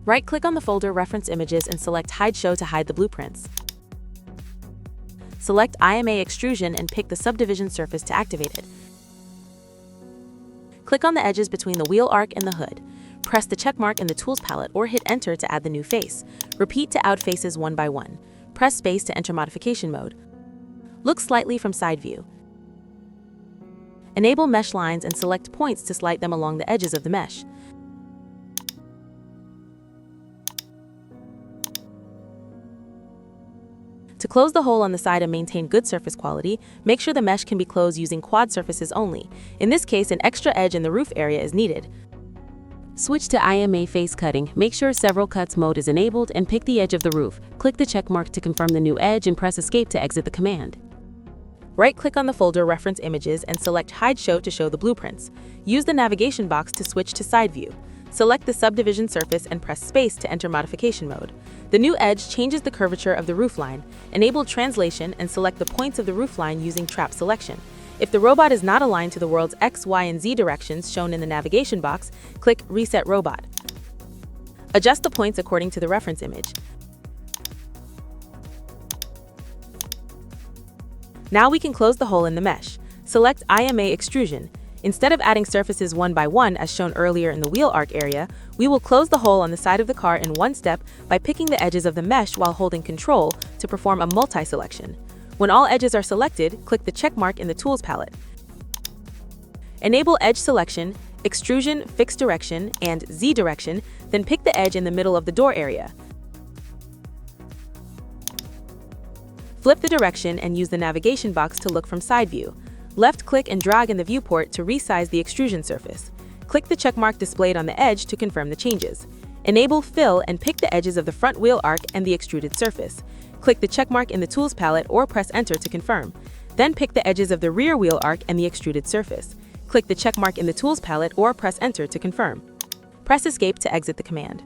Right-click on the folder Reference Images and select Hide Show to hide the blueprints. Select IMA Extrusion and pick the subdivision surface to activate it. Click on the edges between the wheel arc and the hood. Press the checkmark in the Tools palette or hit Enter to add the new face. Repeat to add faces one by one. Press Space to enter modification mode. Look slightly from side view. Enable mesh lines and select points to slide them along the edges of the mesh. To close the hole on the side and maintain good surface quality, make sure the mesh can be closed using quad surfaces only. In this case, an extra edge in the roof area is needed. Switch to IMA face cutting. Make sure several cuts mode is enabled and pick the edge of the roof. Click the check mark to confirm the new edge and press Escape to exit the command. Right-click on the folder Reference Images and select Hide Show to show the blueprints. Use the navigation box to switch to side view. Select the subdivision surface and press Space to enter modification mode. The new edge changes the curvature of the roofline. Enable translation and select the points of the roofline using trap selection. If the robot is not aligned to the world's X, Y, and Z directions shown in the navigation box, click Reset Robot. Adjust the points according to the reference image. Now we can close the hole in the mesh. Select IMA Extrusion. Instead of adding surfaces one by one as shown earlier in the wheel arc area, we will close the hole on the side of the car in one step by picking the edges of the mesh while holding Control to perform a multi-selection. When all edges are selected, click the check mark in the Tools palette. Enable Edge Selection, Extrusion, Fixed Direction, and Z Direction, then pick the edge in the middle of the door area. Flip the direction and use the navigation box to look from side view. Left-click and drag in the viewport to resize the extrusion surface. Click the checkmark displayed on the edge to confirm the changes. Enable Fill and pick the edges of the front wheel arc and the extruded surface. Click the checkmark in the Tools palette or press Enter to confirm. Then pick the edges of the rear wheel arc and the extruded surface. Click the checkmark in the Tools palette or press Enter to confirm. Press Escape to exit the command.